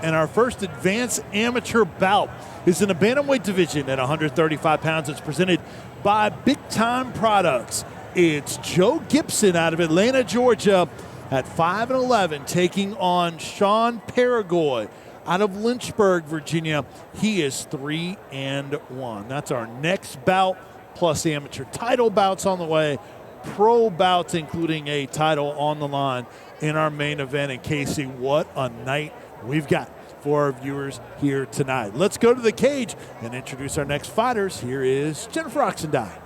And our first advanced amateur bout is in the bantamweight division at 135 pounds. It's presented by Big Time Products. It's Joe Gibson out of Atlanta, Georgia at 5'11", taking on Sean Peregoy out of Lynchburg, Virginia. He is 3-1. That's our next bout, plus amateur title bouts on the way, pro bouts, including a title on the line in our main event. And Casey, what a night we've got for our viewers here tonight. Let's go to the cage and introduce our next fighters. Here is Jennifer Oxendine.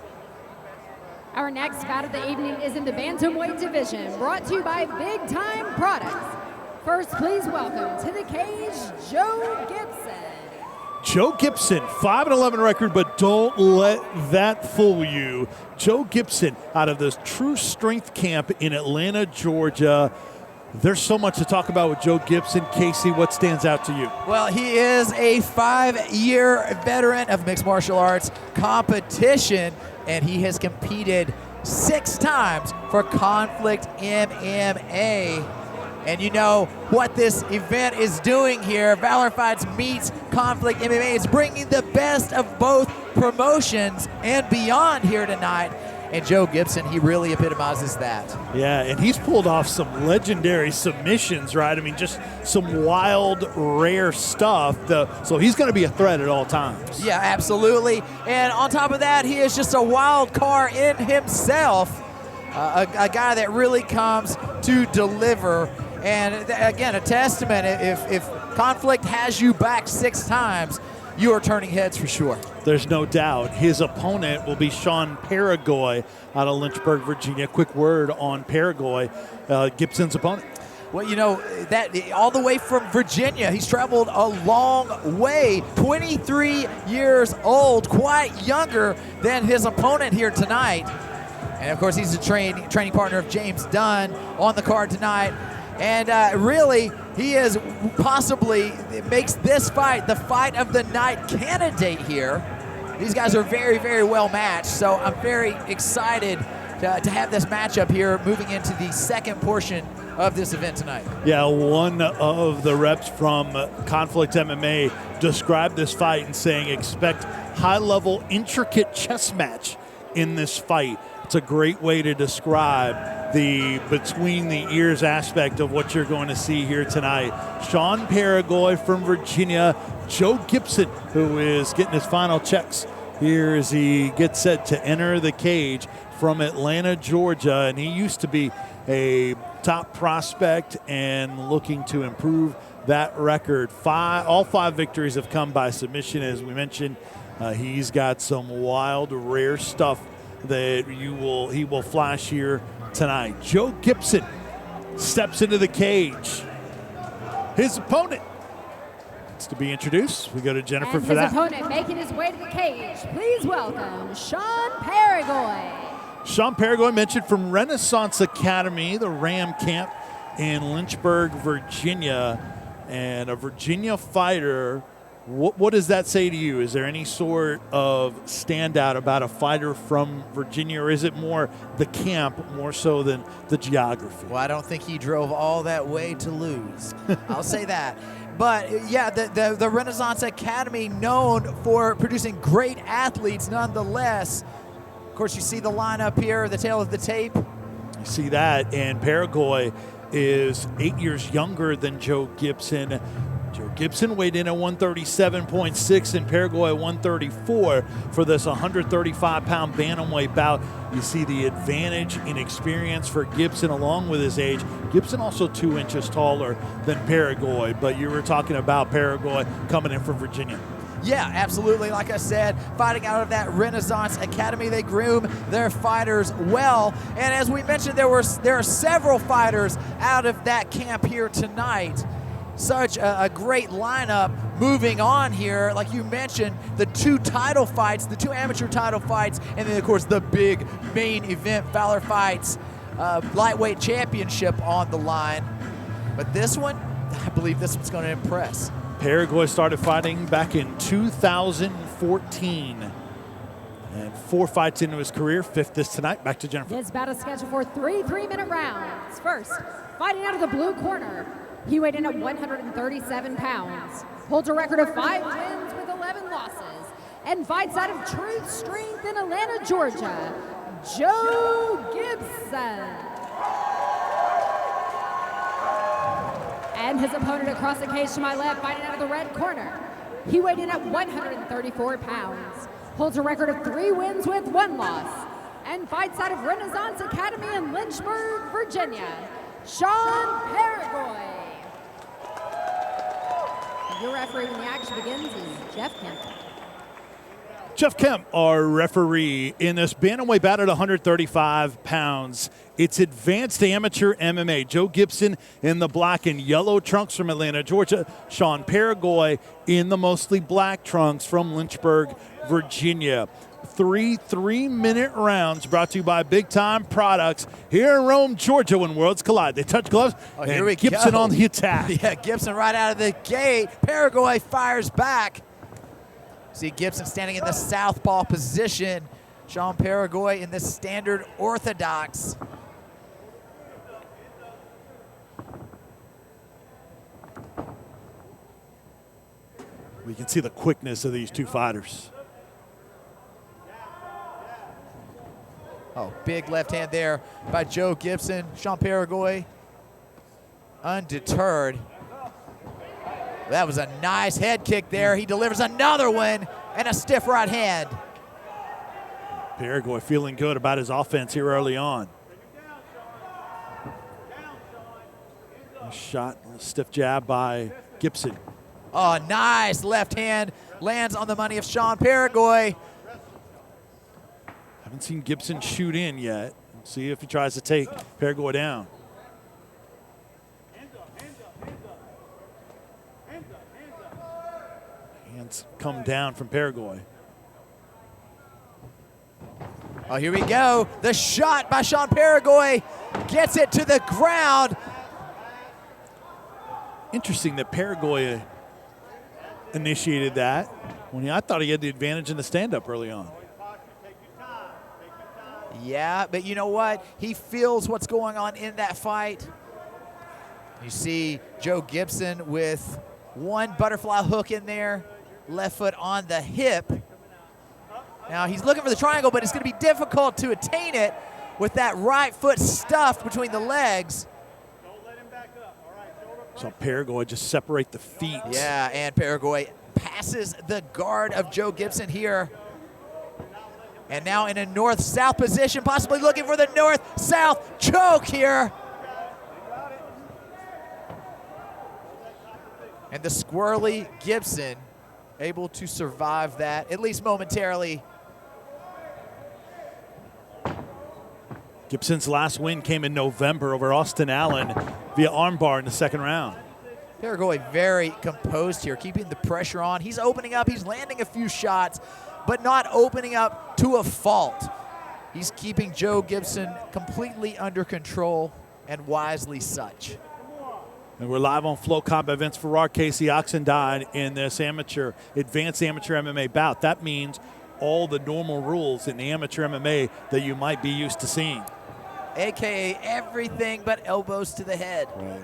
Our next bout of the evening is in the bantamweight division, brought to you by Big Time Products. First, please welcome to the cage, Joe Gibson. Joe Gibson, 5-11 record, but don't let that fool you. Joe Gibson out of the True Strength Camp in Atlanta, Georgia. There's so much to talk about with Joe Gibson. Casey, what stands out to you? Well, he is a 5-year veteran of mixed martial arts competition, and he has competed 6 times for Conflict MMA. And you know what this event is doing here. Valor Fights meets Conflict MMA. It's bringing the best of both promotions and beyond here tonight. And Joe Gibson, he really epitomizes that. Yeah, and he's pulled off some legendary submissions, right? I mean, just some wild, rare stuff. So he's going to be a threat at all times. Yeah, absolutely. And on top of that, he is just a wild card in himself. A guy that really comes to deliver. And again, a testament, if Conflict has you back 6 times, you are turning heads for sure. There's no doubt. His opponent will be Sean Peregoy out of Lynchburg, Virginia. Quick word on Peregoy, Gibson's opponent. Well, you know, that all the way from Virginia, he's traveled a long way, 23 years old, quite younger than his opponent here tonight. And of course, he's a training partner of James Dunn on the card tonight. And really, he is possibly, it makes this fight the fight of the night candidate here. These guys are very, very well matched, so I'm very excited to have this matchup here moving into the second portion of this event tonight. Yeah, one of the reps from Conflict MMA described this fight and saying, expect high-level, intricate chess match in this fight. It's a great way to describe the between the ears aspect of what you're going to see here tonight. Sean Peregoy from Virginia, Joe Gibson, who is getting his final checks here as he gets set to enter the cage from Atlanta, Georgia. And he used to be a top prospect and looking to improve that record. All 5 victories have come by submission, as we mentioned. He's got some wild, rare stuff that he will flash here tonight. Joe Gibson steps into the cage. His opponent is to be introduced. We go to Jennifer for that. His opponent making his way to the cage. Please welcome Sean Peregoy. Sean Peregoy, mentioned from Renaissance Academy, the Ram Camp in Lynchburg, Virginia, and a Virginia fighter. What does that say to you? Is there any sort of standout about a fighter from Virginia, or is it more the camp more so than the geography? Well, I don't think he drove all that way to lose. I'll say that. But, yeah, the Renaissance Academy, known for producing great athletes nonetheless. Of course, you see the lineup here, the tail of the tape. You see that, and Peregoy is 8 years younger than Joe Gibson. Joe Gibson weighed in at 137.6 and Peregoy at 134 for this 135-pound bantamweight bout. You see the advantage in experience for Gibson along with his age. Gibson also 2 inches taller than Peregoy, but you were talking about Peregoy coming in from Virginia. Yeah, absolutely. Like I said, fighting out of that Renaissance Academy, they groom their fighters well. And as we mentioned, there are several fighters out of that camp here tonight. Such a great lineup moving on here. Like you mentioned, the 2 title fights, the 2 amateur title fights, and then, of course, the big main event, Valor Fights lightweight championship on the line. But this one, I believe this one's going to impress. Peregoy started fighting back in 2014. And 4 fights into his career, 5th this tonight. Back to Jennifer. This bout is scheduled for 3 3-minute rounds. First, fighting out of the blue corner, He weighed in at 137 pounds, holds a record of 5 wins with 11 losses, and fights out of Truth Strength in Atlanta, Georgia, Joe Gibson. And his opponent across the cage to my left, fighting out of the red corner. He weighed in at 134 pounds, holds a record of 3 wins with 1 loss, and fights out of Renaissance Academy in Lynchburg, Virginia, Sean Peregoy. Your referee when the action begins is Jeff Kemp. Jeff Kemp, our referee in this bantamweight bout at 135 pounds. It's advanced amateur MMA. Joe Gibson in the black and yellow trunks from Atlanta, Georgia. Sean Peregoy in the mostly black trunks from Lynchburg, Virginia. 3 3-minute rounds brought to you by Big Time Products here in Rome, Georgia, when worlds collide. They touch gloves, and Gibson on the attack. Yeah, Gibson right out of the gate. Peregoy fires back. See Gibson standing in the southpaw position. Sean Peregoy in the standard orthodox. We can see the quickness of these two fighters. Oh, big left hand there by Joe Gibson. Sean Peregoy undeterred. That was a nice head kick there. He delivers another one and a stiff right hand. Peregoy feeling good about his offense here early on. A shot, a stiff jab by Gibson. Oh, nice left hand lands on the money of Sean Peregoy. Haven't seen Gibson shoot in yet. See if he tries to take Peregoy down. Hands come down from Peregoy. Oh, here we go. The shot by Sean Peregoy gets it to the ground. Interesting that Peregoy initiated that when I thought he had the advantage in the stand-up early on. Yeah, but you know what? He feels what's going on in that fight. You see Joe Gibson with one butterfly hook in there, left foot on the hip. Now he's looking for the triangle, but it's going to be difficult to attain it with that right foot stuffed between the legs. So Peregoy just separate the feet. Yeah, and Peregoy passes the guard of Joe Gibson here. And now in a north-south position, possibly looking for the north-south choke here. And the squirrely Gibson able to survive that, at least momentarily. Gibson's last win came in November over Austin Allen via armbar in the second round. Peregoy very composed here, keeping the pressure on. He's opening up, he's landing a few shots, but not opening up to a fault. He's keeping Joe Gibson completely under control, and wisely such. And we're live on Flow Combat. Vince Farrar, Casey Oxen died in this advanced amateur MMA bout. That means all the normal rules in the amateur MMA that you might be used to seeing. AKA everything but elbows to the head. Right.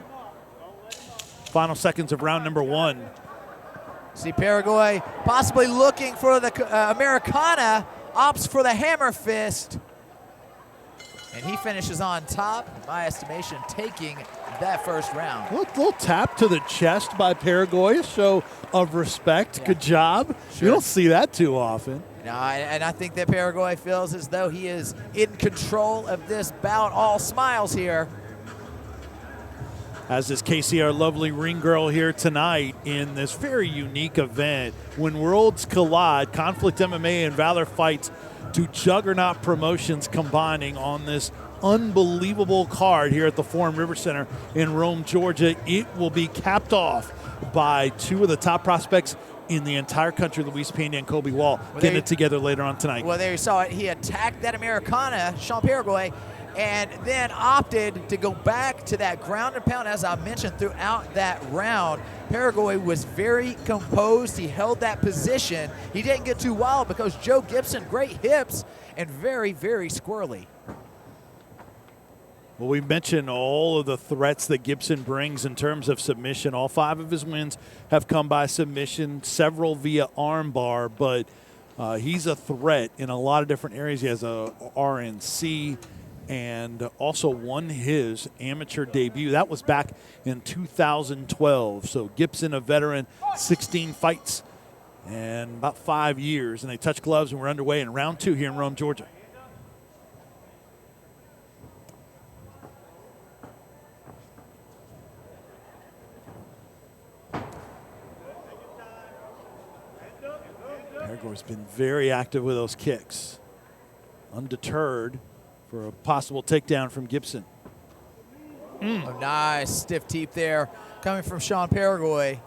Final seconds of round number 1. See Peregoy possibly looking for the Americana, opts for the hammer fist. And he finishes on top, in my estimation, taking that first round. Little tap to the chest by Peregoy, a show of respect. Yeah. Good job. Sure. You don't see that too often. No, and I think that Peregoy feels as though he is in control of this bout. All smiles here. As is Casey, our lovely ring girl here tonight in this very unique event. When worlds collide, Conflict MMA and Valor Fights, to Juggernaut Promotions combining on this unbelievable card here at the Forum River Center in Rome, Georgia. It will be capped off by two of the top prospects in the entire country, Luis Pena and Kobe Wall, getting it together later on tonight. Well, there you saw it. He attacked that Americana, Sean Peregoy, and then opted to go back to that ground and pound. As I mentioned throughout that round, Peregoy was very composed. He held that position. He didn't get too wild because Joe Gibson, great hips and very, very squirrely. Well, we mentioned all of the threats that Gibson brings in terms of submission. All 5 of his wins have come by submission, several via armbar, but he's a threat in a lot of different areas. He has a RNC and also won his amateur debut. That was back in 2012. So Gibson, a veteran, 16 fights and about 5 years. And they touch gloves, and we're underway in round 2 here in Rome, Georgia. Peregoy's been very active with those kicks. Undeterred for a possible takedown from Gibson. A nice stiff teep there coming from Sean Peregoy.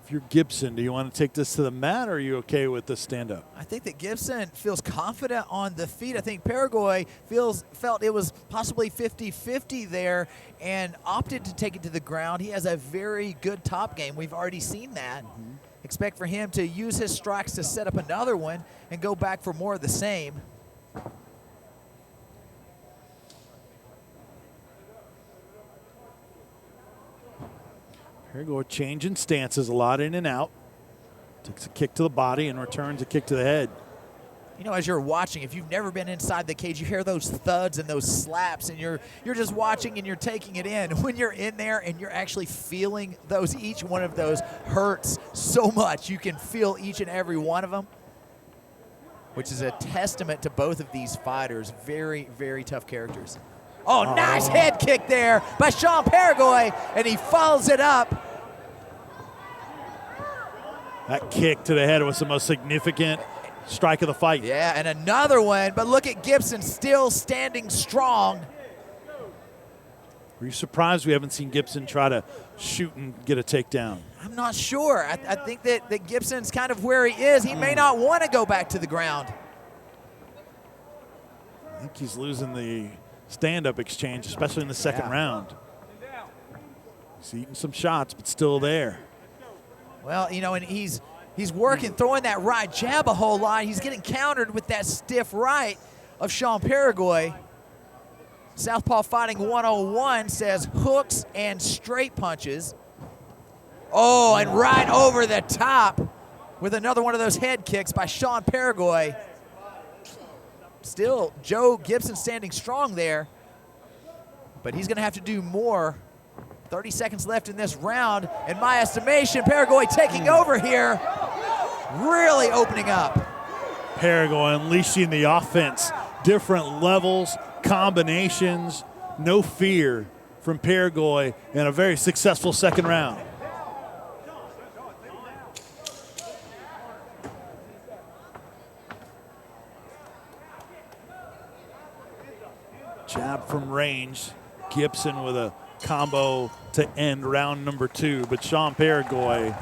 If you're Gibson, do you want to take this to the mat, or are you okay with the stand-up? I think that Gibson feels confident on the feet. I think Peregoy felt it was possibly 50-50 there and opted to take it to the ground. He has a very good top game. We've already seen that. Expect for him to use his strikes to set up another one and go back for more of the same. Peregoy changing stances a lot, in and out. Takes a kick to the body and returns a kick to the head. You know, as you're watching, if you've never been inside the cage, you hear those thuds and those slaps, and you're just watching and you're taking it in. When you're in there and you're actually feeling those, each one of those hurts so much. You can feel each and every one of them, which is a testament to both of these fighters. Very, very tough characters. Oh, nice head kick there by Sean Peregoy, and he follows it up. That kick to the head was the most significant strike of the fight. Yeah, and another one, but look at Gibson still standing strong. Were you surprised we haven't seen Gibson try to shoot and get a takedown? I'm not sure. I think that Gibson's kind of where he is. He may not want to go back to the ground. I think he's losing the stand-up exchange, especially in the second round. He's eating some shots, but still there. Well, you know, and he's working, throwing that right jab a whole lot. He's getting countered with that stiff right of Sean Peregoy. Southpaw Fighting 101 says hooks and straight punches. Oh, and right over the top with another one of those head kicks by Sean Peregoy. Still, Joe Gibson standing strong there, but he's going to have to do more. 30 seconds left in this round. In my estimation, Peregoy taking over here, really opening up. Peregoy unleashing the offense. Different levels, combinations, no fear from Peregoy in a very successful second round. Jab from range. Gibson with a combo to end round number 2, but Sean Peregoy,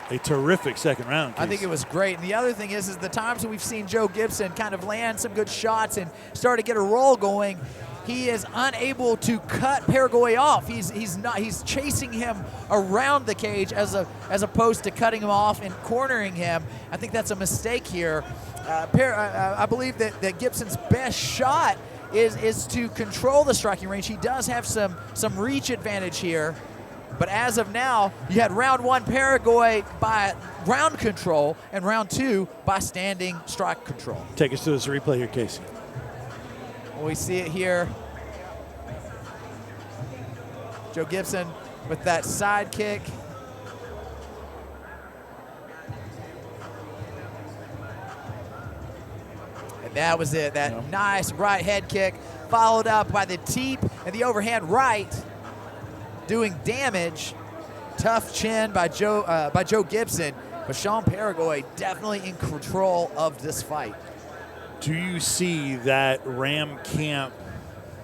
a terrific second round. I think it was great. And the other thing is the times that we've seen Joe Gibson kind of land some good shots and start to get a roll going, he is unable to cut Peregoy off. He's chasing him around the cage as opposed to cutting him off and cornering him. I think that's a mistake here. I believe that Gibson's best shot is to control the striking range. He does have some reach advantage here, but as of now, you had round 1 Peregoy by round control and round 2 by standing strike control. Take us to this replay here, Casey. We see it here. Joe Gibson with that side kick. And that was it, that nice right head kick, followed up by the teep and the overhand right, doing damage. Tough chin by Joe Gibson, but Sean Peregoy definitely in control of this fight. Do you see that Ram Camp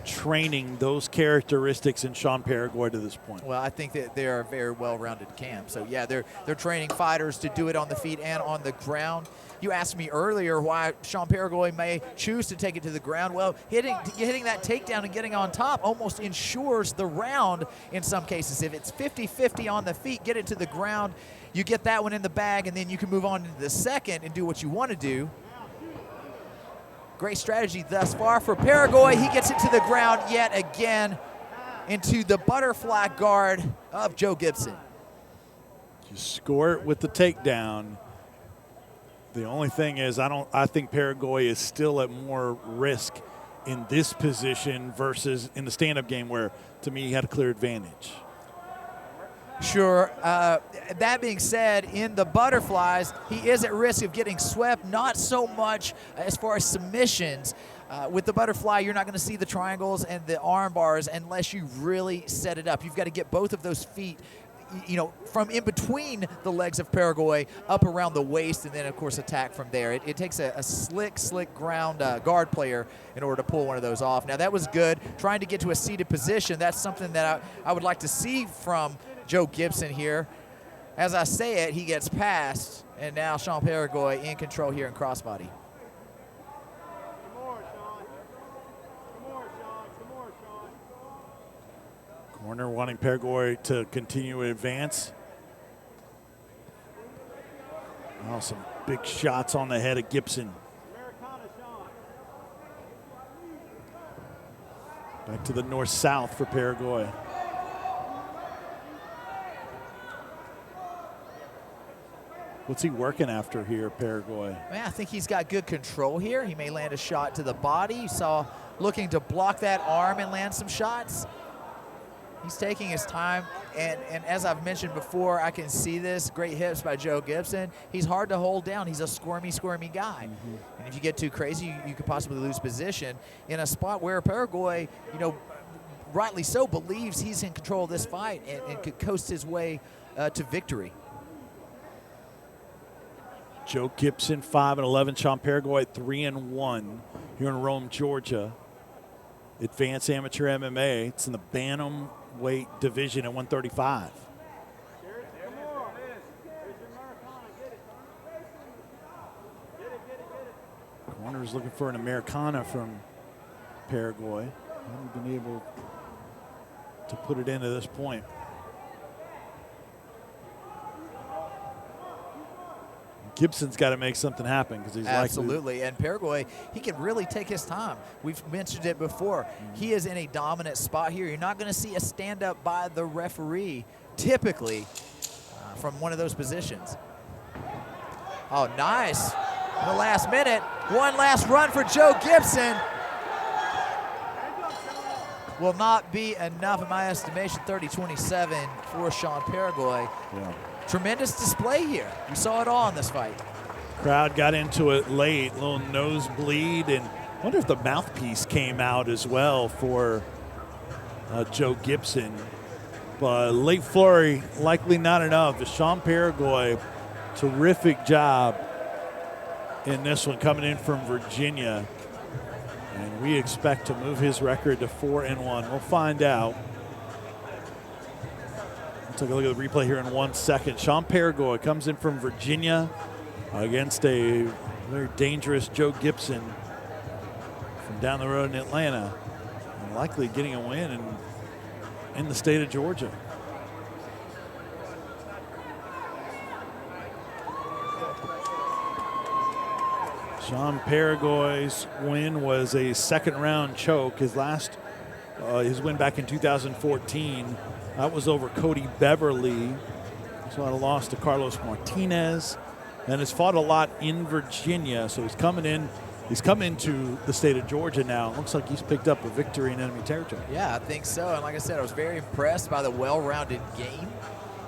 training those characteristics in Sean Peregoy to this point? Well, I think that they're a very well-rounded camp. So, yeah, they're training fighters to do it on the feet and on the ground. You asked me earlier why Sean Peregoy may choose to take it to the ground. Well, hitting that takedown and getting on top almost ensures the round in some cases. If it's 50-50 on the feet, get it to the ground, you get that one in the bag, and then you can move on to the second and do what you want to do. Great strategy thus far for Peregoy. He gets it to the ground yet again into the butterfly guard of Joe Gibson. You score it with the takedown. The only thing is I think Peregoy is still at more risk in this position versus in the stand-up game where, to me, he had a clear advantage. Sure. That being said, in the butterflies, he is at risk of getting swept, not so much as far as submissions. With the butterfly, you're not going to see the triangles and the arm bars unless you really set it up. You've got to get both of those feet, from in between the legs of Peregoy up around the waist, and then, of course, attack from there. It takes a slick ground guard player in order to pull one of those off. Now, that was good. Trying to get to a seated position, that's something that I would like to see from Joe Gibson here. As I say it, he gets past, and now Sean Peregoy in control here in crossbody. Corner wanting Peregoy to continue to advance. Oh, some big shots on the head of Gibson. Back to the north-south for Peregoy. What's he working after here, Peregoy? Man, I think he's got good control here. He may land a shot to the body. You saw looking to block that arm and land some shots. He's taking his time, and as I've mentioned before, I can see this. Great hips by Joe Gibson. He's hard to hold down. He's a squirmy guy. Mm-hmm. And if you get too crazy, you could possibly lose position in a spot where Peregoy, rightly so, believes he's in control of this fight and could coast his way to victory. Joe Gibson 5-11, Sean Peregoy 3-1 here in Rome, Georgia. Advanced Amateur MMA. It's in the bantamweight division at 135. Corner's looking for an Americana from Peregoy. Haven't been able to put it in at this point. Gibson's got to make something happen because he's absolutely. And Peregoy, he can really take his time. We've mentioned it before. Mm-hmm. He is in a dominant spot here. You're not going to see a stand-up by the referee typically from one of those positions. Oh, nice. In the last minute, one last run for Joe Gibson. Will not be enough in my estimation. 30-27 for Sean Peregoy. Yeah. Tremendous display here. We saw it all in this fight. Crowd got into it late, little nosebleed, and I wonder if the mouthpiece came out as well for Joe Gibson. But late flurry, likely not enough. Sean Peregoy, terrific job in this one, coming in from Virginia. And we expect to move his record to 4-1. We'll find out. Take a look at the replay here in 1 second. Sean Peregoy comes in from Virginia against a very dangerous Joe Gibson from down the road in Atlanta, and likely getting a win in the state of Georgia. Sean Peregoy's win was a second-round choke. His win back in 2014. That was over Cody Beverly. So I lost to Carlos Martinez. And has fought a lot in Virginia. So he's come into the state of Georgia now. It looks like he's picked up a victory in enemy territory. Yeah, I think so. And like I said, I was very impressed by the well-rounded game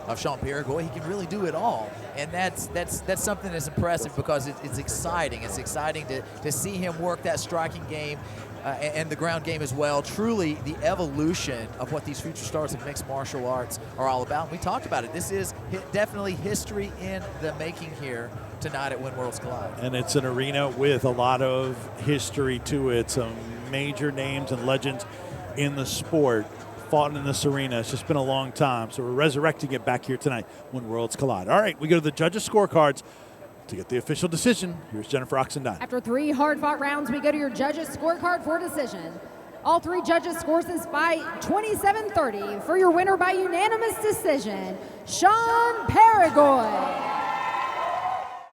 of Sean Peregoy. He can really do it all. And that's something that's impressive because it's exciting. It's exciting to see him work that striking game and the ground game as well. Truly the evolution of what these future stars of mixed martial arts are all about. And we talked about it. This is definitely history in the making here tonight at When Worlds Collide. And it's an arena with a lot of history to it. Some major names and legends in the sport fought in this arena. It's just been a long time, so we're resurrecting it back here tonight when worlds collide. All right, we go to the judges' scorecards to get the official decision. Here's Jennifer Oxendine. After 3 hard-fought rounds, we go to your judges' scorecard for decision. All 3 judges' scores this by 27-30. For your winner by unanimous decision, Sean Peregoy.